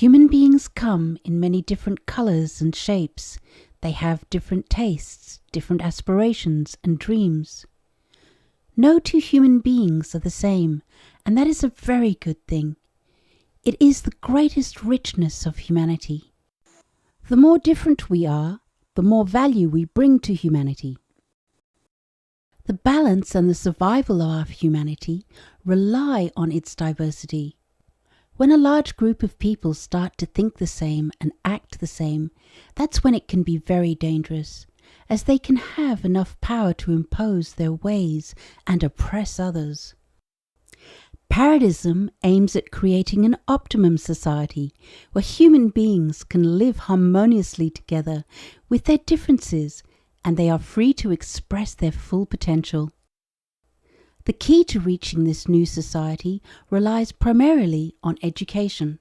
Human beings come in many different colors and shapes. They have different tastes, different aspirations and dreams. No two human beings are the same, and that is a very good thing. It is the greatest richness of humanity. The more different we are, the more value we bring to humanity. The balance and the survival of our humanity rely on its diversity. When a large group of people start to think the same and act the same, that's when it can be very dangerous, as they can have enough power to impose their ways and oppress others. Paradism aims at creating an optimum society where human beings can live harmoniously together with their differences, and they are free to express their full potential. The key to reaching this new society relies primarily on education.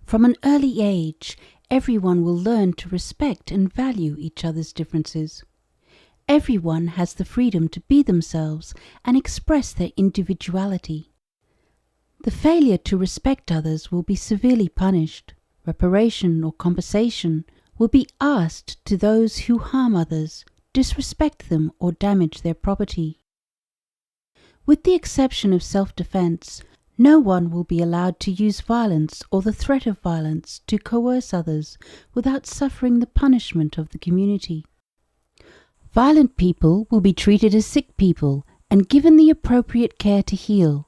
From an early age, everyone will learn to respect and value each other's differences. Everyone has the freedom to be themselves and express their individuality. The failure to respect others will be severely punished. Reparation or compensation will be asked to those who harm others, disrespect them, or damage their property. With the exception of self-defense, no one will be allowed to use violence or the threat of violence to coerce others without suffering the punishment of the community. Violent people will be treated as sick people and given the appropriate care to heal.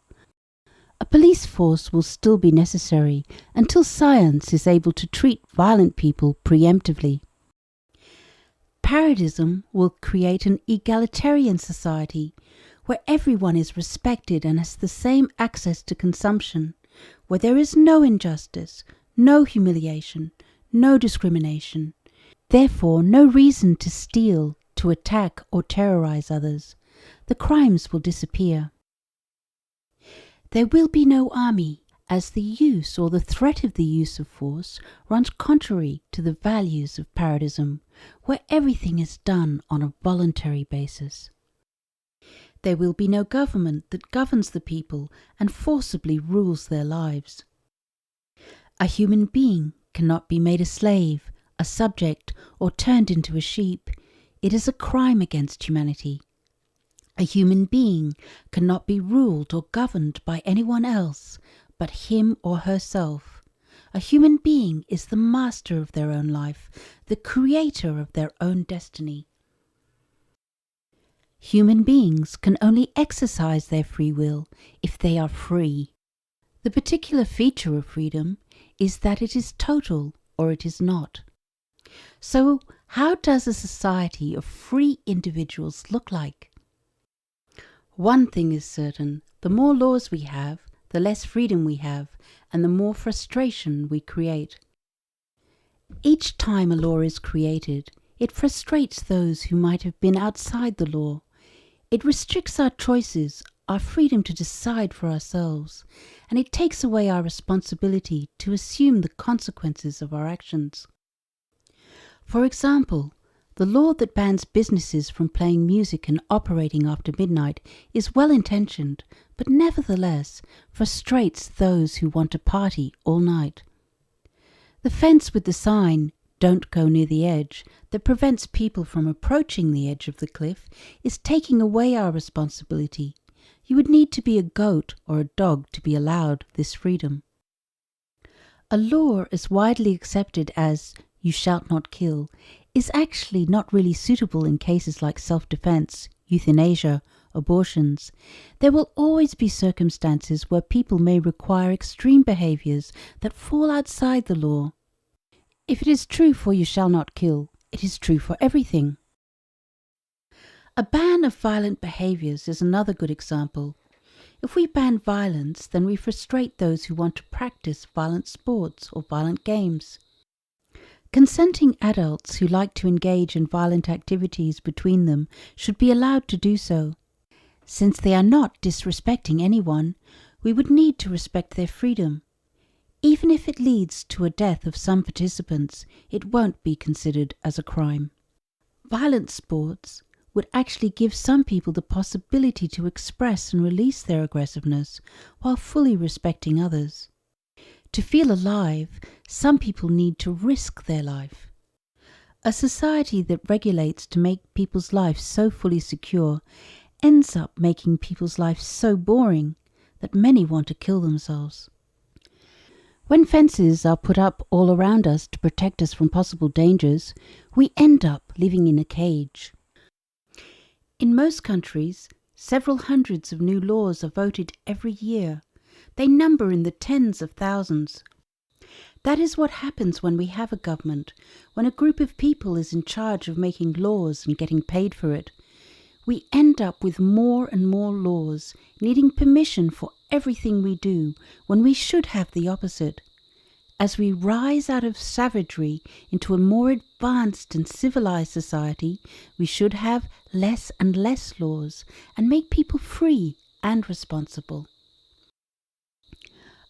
A police force will still be necessary until science is able to treat violent people preemptively. Paradism will create an egalitarian society where everyone is respected and has the same access to consumption, where there is no injustice, no humiliation, no discrimination, therefore no reason to steal, to attack or terrorize others. The crimes will disappear. There will be no army, as the use or the threat of the use of force runs contrary to the values of Paradism, where everything is done on a voluntary basis. There will be no government that governs the people and forcibly rules their lives. A human being cannot be made a slave, a subject, or turned into a sheep. It is a crime against humanity. A human being cannot be ruled or governed by anyone else but him or herself. A human being is the master of their own life, the creator of their own destiny. Human beings can only exercise their free will if they are free. The particular feature of freedom is that it is total or it is not. So, how does a society of free individuals look like? One thing is certain: the more laws we have, the less freedom we have, and the more frustration we create. Each time a law is created, it frustrates those who might have been outside the law. It restricts our choices, our freedom to decide for ourselves, and it takes away our responsibility to assume the consequences of our actions. For example, the law that bans businesses from playing music and operating after midnight is well-intentioned, but nevertheless frustrates those who want to party all night. The fence with the sign, "Don't go near the edge," that prevents people from approaching the edge of the cliff is taking away our responsibility. You would need to be a goat or a dog to be allowed this freedom. A law as widely accepted as "you shalt not kill" is actually not really suitable in cases like self-defense, euthanasia, abortions. There will always be circumstances where people may require extreme behaviors that fall outside the law. If it is true for "you shall not kill," it is true for everything. A ban of violent behaviors is another good example. If we ban violence, then we frustrate those who want to practice violent sports or violent games. Consenting adults who like to engage in violent activities between them should be allowed to do so. Since they are not disrespecting anyone, we would need to respect their freedom. Even if it leads to a death of some participants, it won't be considered as a crime. Violent sports would actually give some people the possibility to express and release their aggressiveness while fully respecting others. To feel alive, some people need to risk their life. A society that regulates to make people's lives so fully secure ends up making people's lives so boring that many want to kill themselves. When fences are put up all around us to protect us from possible dangers, we end up living in a cage. In most countries, several hundreds of new laws are voted every year. They number in the tens of thousands. That is what happens when we have a government, when a group of people is in charge of making laws and getting paid for it. We end up with more and more laws, needing permission for everything we do, when we should have the opposite. As we rise out of savagery into a more advanced and civilized society, we should have less and less laws and make people free and responsible.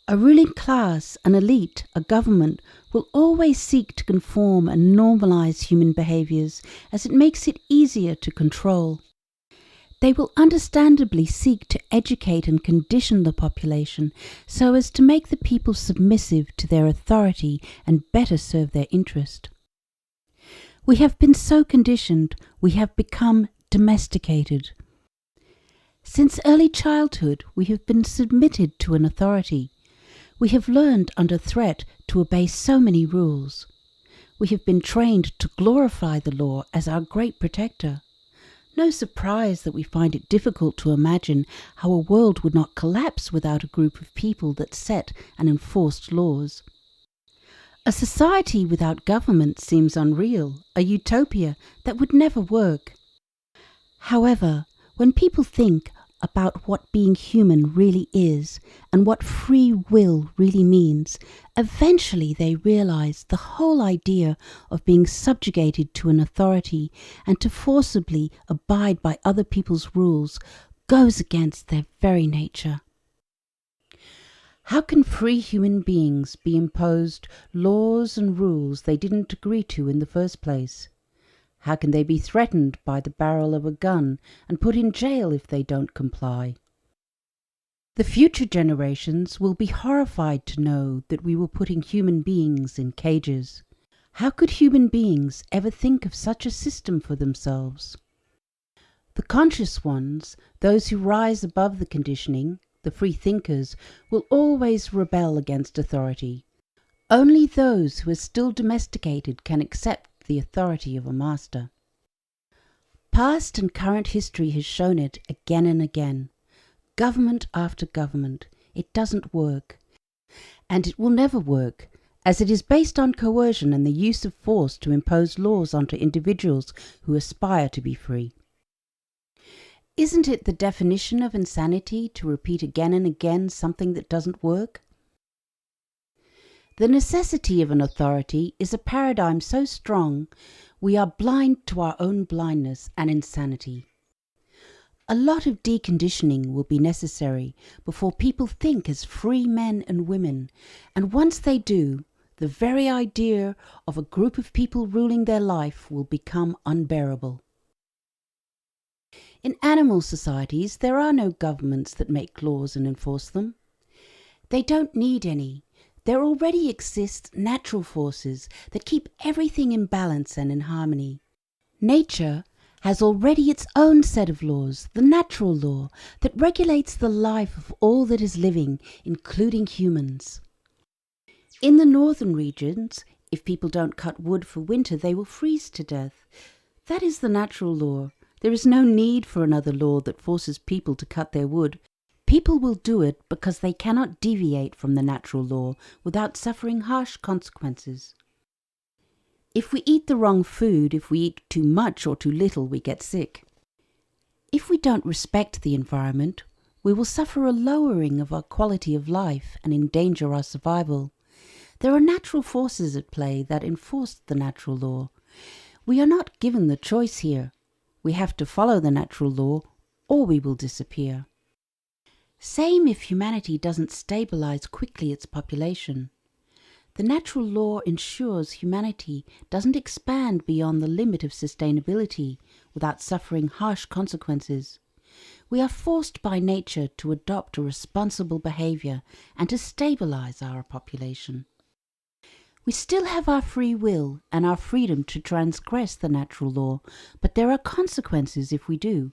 A ruling class, an elite, a government will always seek to conform and normalize human behaviors as it makes it easier to control. They will understandably seek to educate and condition the population so as to make the people submissive to their authority and better serve their interest. We have been so conditioned, we have become domesticated. Since early childhood, we have been submitted to an authority. We have learned under threat to obey so many rules. We have been trained to glorify the law as our great protector. No surprise that we find it difficult to imagine how a world would not collapse without a group of people that set and enforced laws. A society without government seems unreal, a utopia that would never work. However, when people think about what being human really is and what free will really means, eventually they realize the whole idea of being subjugated to an authority and to forcibly abide by other people's rules goes against their very nature. How can free human beings be imposed laws and rules they didn't agree to in the first place? How can they be threatened by the barrel of a gun and put in jail if they don't comply? The future generations will be horrified to know that we were putting human beings in cages. How could human beings ever think of such a system for themselves? The conscious ones, those who rise above the conditioning, the free thinkers, will always rebel against authority. Only those who are still domesticated can accept the authority of a master. Past and current history has shown it again and again. Government after government, it doesn't work. And it will never work, as it is based on coercion and the use of force to impose laws onto individuals who aspire to be free. Isn't it the definition of insanity to repeat again and again something that doesn't work? The necessity of an authority is a paradigm so strong we are blind to our own blindness and insanity. A lot of deconditioning will be necessary before people think as free men and women, and once they do, the very idea of a group of people ruling their life will become unbearable. In animal societies, there are no governments that make laws and enforce them. They don't need any. There already exist natural forces that keep everything in balance and in harmony. Nature has already its own set of laws, the natural law, that regulates the life of all that is living, including humans. In the northern regions, if people don't cut wood for winter, they will freeze to death. That is the natural law. There is no need for another law that forces people to cut their wood. People will do it because they cannot deviate from the natural law without suffering harsh consequences. If we eat the wrong food, if we eat too much or too little, we get sick. If we don't respect the environment, we will suffer a lowering of our quality of life and endanger our survival. There are natural forces at play that enforce the natural law. We are not given the choice here. We have to follow the natural law or we will disappear. Same if humanity doesn't stabilize quickly its population. The natural law ensures humanity doesn't expand beyond the limit of sustainability without suffering harsh consequences. We are forced by nature to adopt a responsible behavior and to stabilize our population. We still have our free will and our freedom to transgress the natural law, but there are consequences if we do.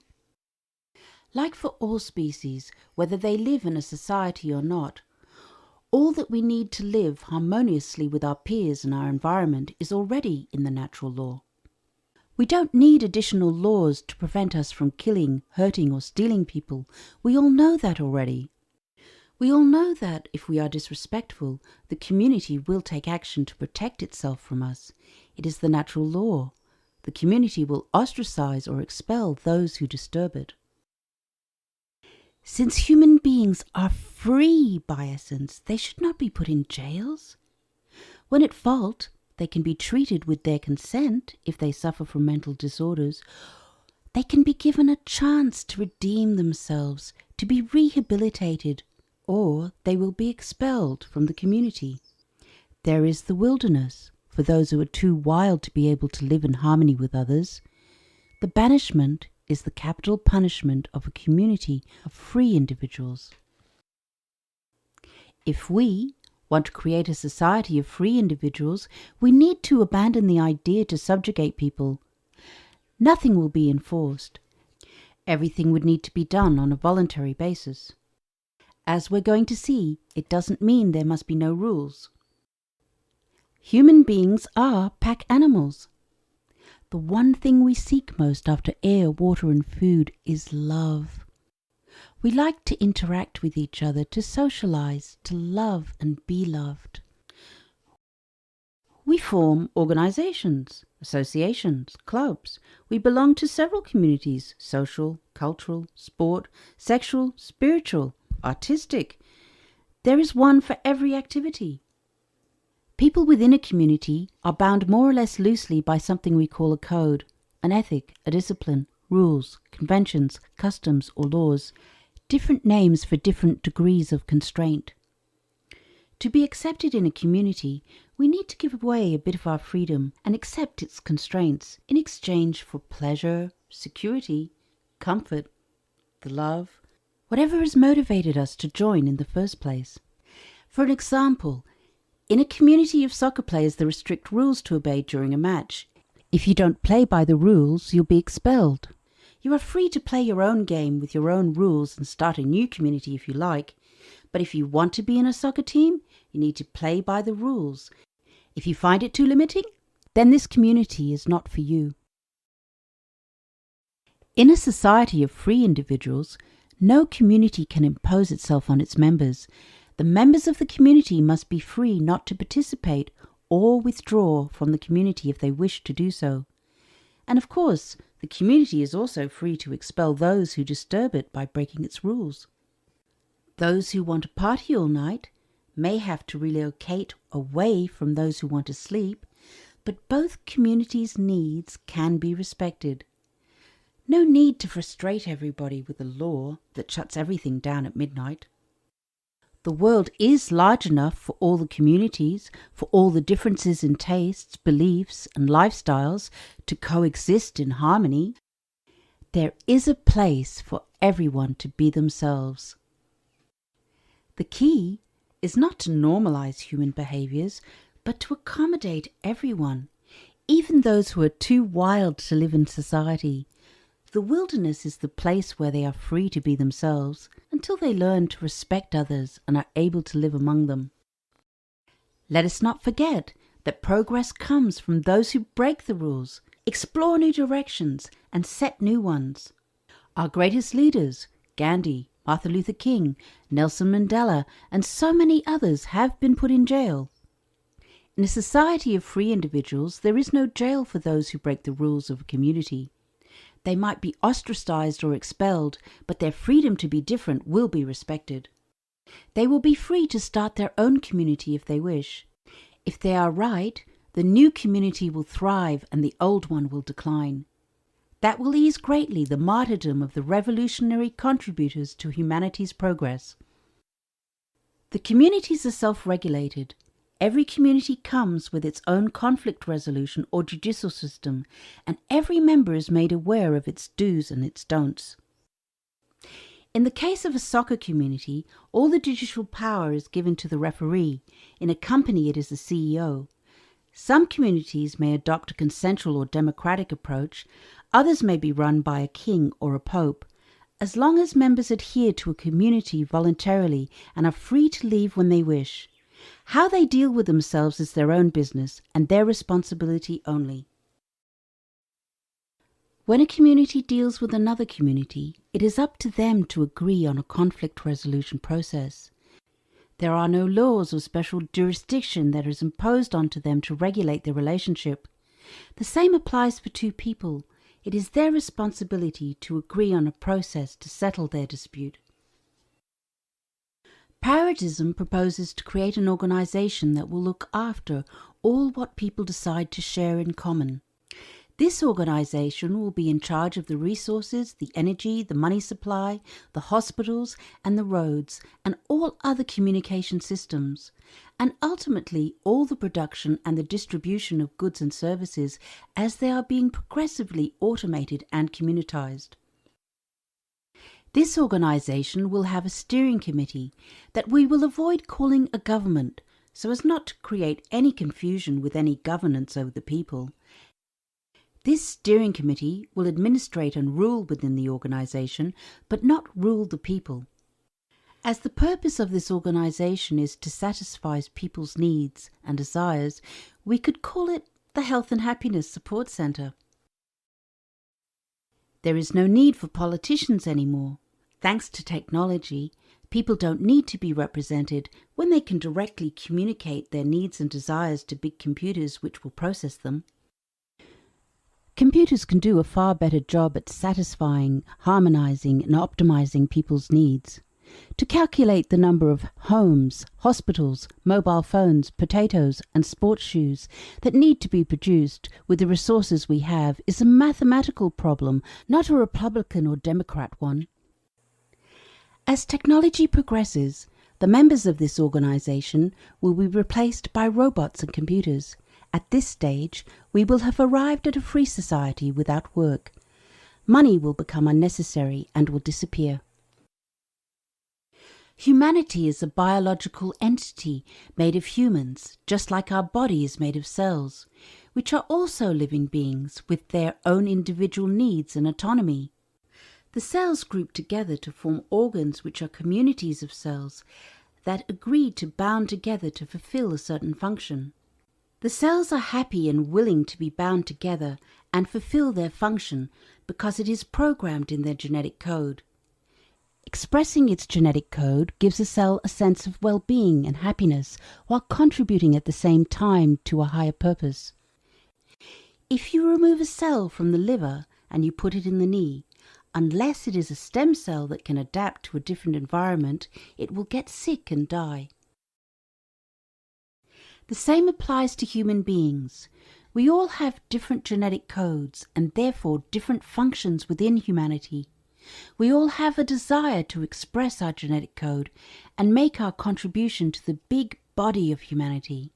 Like for all species, whether they live in a society or not, all that we need to live harmoniously with our peers and our environment is already in the natural law. We don't need additional laws to prevent us from killing, hurting, or stealing people. We all know that already. We all know that if we are disrespectful, the community will take action to protect itself from us. It is the natural law. The community will ostracize or expel those who disturb it. Since human beings are free by essence, they should not be put in jails. When at fault, they can be treated with their consent if they suffer from mental disorders. They can be given a chance to redeem themselves, to be rehabilitated, or they will be expelled from the community. There is the wilderness, for those who are too wild to be able to live in harmony with others. The banishment is the capital punishment of a community of free individuals. If we want to create a society of free individuals, we need to abandon the idea to subjugate people. Nothing will be enforced. Everything would need to be done on a voluntary basis. As we're going to see, it doesn't mean there must be no rules. Human beings are pack animals. The one thing we seek most after air, water, and food is love. We like to interact with each other, to socialize, to love and be loved. We form organizations, associations, clubs. We belong to several communities: social, cultural, sport, sexual, spiritual, artistic. There is one for every activity. People within a community are bound more or less loosely by something we call a code, an ethic, a discipline, rules, conventions, customs, or laws, different names for different degrees of constraint. To be accepted in a community, we need to give away a bit of our freedom and accept its constraints in exchange for pleasure, security, comfort, the love, whatever has motivated us to join in the first place. For an example, in a community of soccer players, there are strict rules to obey during a match. If you don't play by the rules, you'll be expelled. You are free to play your own game with your own rules and start a new community if you like. But if you want to be in a soccer team, you need to play by the rules. If you find it too limiting, then this community is not for you. In a society of free individuals, no community can impose itself on its members. The members of the community must be free not to participate or withdraw from the community if they wish to do so. And of course, the community is also free to expel those who disturb it by breaking its rules. Those who want to party all night may have to relocate away from those who want to sleep, but both communities' needs can be respected. No need to frustrate everybody with a law that shuts everything down at midnight. The world is large enough for all the communities, for all the differences in tastes, beliefs, and lifestyles to coexist in harmony. There is a place for everyone to be themselves. The key is not to normalize human behaviors, but to accommodate everyone, even those who are too wild to live in society. The wilderness is the place where they are free to be themselves until they learn to respect others and are able to live among them. Let us not forget that progress comes from those who break the rules, explore new directions, and set new ones. Our greatest leaders, Gandhi, Martin Luther King, Nelson Mandela, and so many others have been put in jail. In a society of free individuals, there is no jail for those who break the rules of a community. They might be ostracized or expelled, but their freedom to be different will be respected. They will be free to start their own community if they wish. If they are right, the new community will thrive and the old one will decline. That will ease greatly the martyrdom of the revolutionary contributors to humanity's progress. The communities are self-regulated. Every community comes with its own conflict resolution or judicial system, and every member is made aware of its do's and its don'ts. In the case of a soccer community, all the digital power is given to the referee. In a company, it is the CEO. Some communities may adopt a consensual or democratic approach. Others may be run by a king or a pope. As long as members adhere to a community voluntarily and are free to leave when they wish, how they deal with themselves is their own business and their responsibility only. When a community deals with another community, it is up to them to agree on a conflict resolution process. There are no laws or special jurisdiction that is imposed onto them to regulate their relationship. The same applies for two people. It is their responsibility to agree on a process to settle their dispute. Paradism proposes to create an organization that will look after all what people decide to share in common. This organization will be in charge of the resources, the energy, the money supply, the hospitals and the roads, and all other communication systems, and ultimately all the production and the distribution of goods and services as they are being progressively automated and communitized. This organization will have a steering committee that we will avoid calling a government, so as not to create any confusion with any governance over the people. This steering committee will administrate and rule within the organization, but not rule the people. As the purpose of this organization is to satisfy people's needs and desires, we could call it the Health and Happiness Support Center. There is no need for politicians anymore. Thanks to technology, people don't need to be represented when they can directly communicate their needs and desires to big computers which will process them. Computers can do a far better job at satisfying, harmonizing, and optimizing people's needs. To calculate the number of homes, hospitals, mobile phones, potatoes, and sports shoes that need to be produced with the resources we have is a mathematical problem, not a Republican or Democrat one. As technology progresses, the members of this organization will be replaced by robots and computers. At this stage, we will have arrived at a free society without work. Money will become unnecessary and will disappear. Humanity is a biological entity made of humans, just like our body is made of cells, which are also living beings with their own individual needs and autonomy. The cells group together to form organs which are communities of cells that agree to bound together to fulfill a certain function. The cells are happy and willing to be bound together and fulfill their function because it is programmed in their genetic code. Expressing its genetic code gives a cell a sense of well-being and happiness while contributing at the same time to a higher purpose. If you remove a cell from the liver and you put it in the knee, unless it is a stem cell that can adapt to a different environment, it will get sick and die. The same applies to human beings. We all have different genetic codes and therefore different functions within humanity. We all have a desire to express our genetic code and make our contribution to the big body of humanity.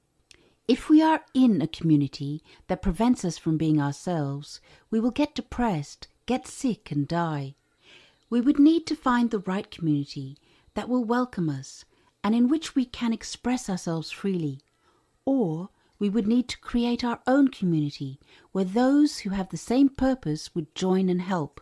If we are in a community that prevents us from being ourselves, we will get depressed, get sick and die. We would need to find the right community that will welcome us and in which we can express ourselves freely. Or we would need to create our own community where those who have the same purpose would join and help.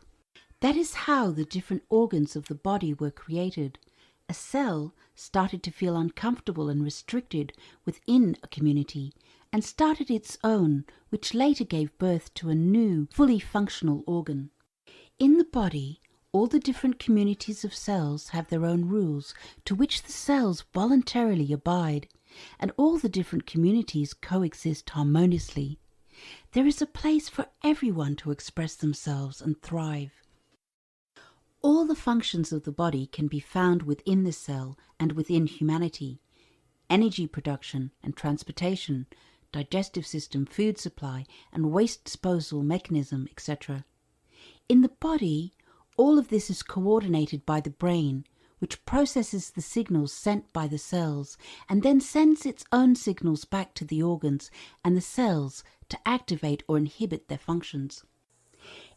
That is how the different organs of the body were created. A cell started to feel uncomfortable and restricted within a community and started its own, which later gave birth to a new, fully functional organ. In the body, all the different communities of cells have their own rules to which the cells voluntarily abide, and all the different communities coexist harmoniously. There is a place for everyone to express themselves and thrive. All the functions of the body can be found within the cell and within humanity: energy production and transportation, digestive system, food supply, and waste disposal mechanism, etc. In the body, all of this is coordinated by the brain, which processes the signals sent by the cells and then sends its own signals back to the organs and the cells to activate or inhibit their functions.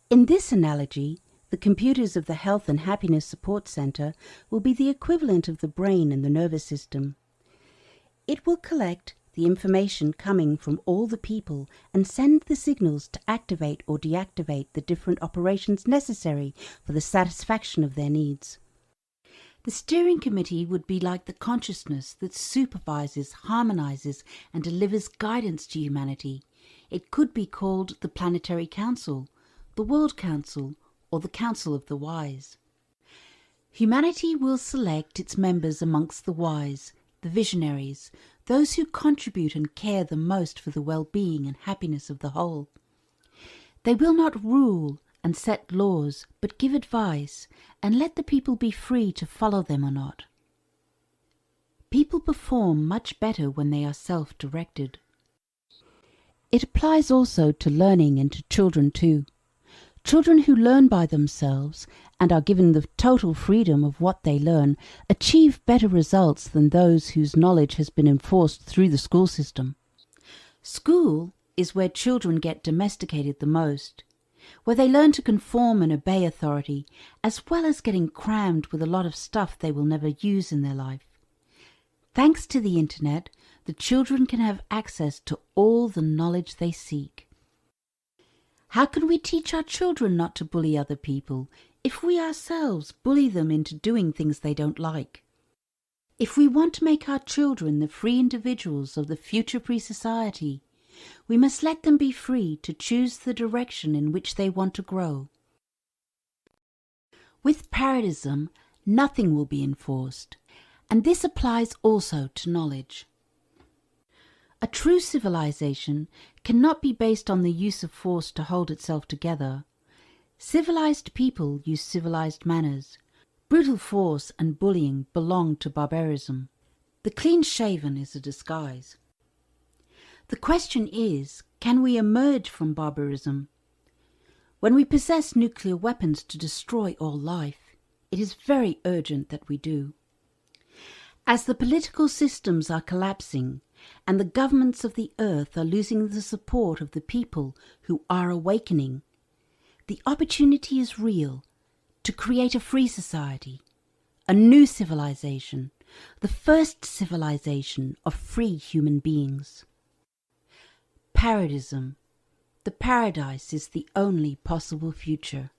In this analogy, the The computers of the Health and Happiness Support Center will be the equivalent of the brain and the nervous system. It will collect the information coming from all the people and send the signals to activate or deactivate the different operations necessary for the satisfaction of their needs. The steering committee would be like the consciousness that supervises, harmonizes, and delivers guidance to humanity. It could be called the Planetary Council, the World Council, or the Council of the Wise. Humanity will select its members amongst the wise, the visionaries, those who contribute and care the most for the well-being and happiness of the whole. They will not rule and set laws, but give advice, and let the people be free to follow them or not. People perform much better when they are self-directed. It applies also to learning and to children too. Children who learn by themselves and are given the total freedom of what they learn achieve better results than those whose knowledge has been enforced through the school system. School is where children get domesticated the most, where they learn to conform and obey authority, as well as getting crammed with a lot of stuff they will never use in their life. Thanks to the internet, the children can have access to all the knowledge they seek. How can we teach our children not to bully other people if we ourselves bully them into doing things they don't like? If we want to make our children the free individuals of the future-free society, we must let them be free to choose the direction in which they want to grow. With Paradism, nothing will be enforced, and this applies also to knowledge. A true civilization cannot be based on the use of force to hold itself together. Civilized people use civilized manners. Brutal force and bullying belong to barbarism. The clean-shaven is a disguise. The question is, can we emerge from barbarism? When we possess nuclear weapons to destroy all life, it is very urgent that we do. As the political systems are collapsing and the governments of the earth are losing the support of the people who are awakening, the opportunity is real to create a free society, a new civilization, the first civilization of free human beings. Paradism. The paradise is the only possible future.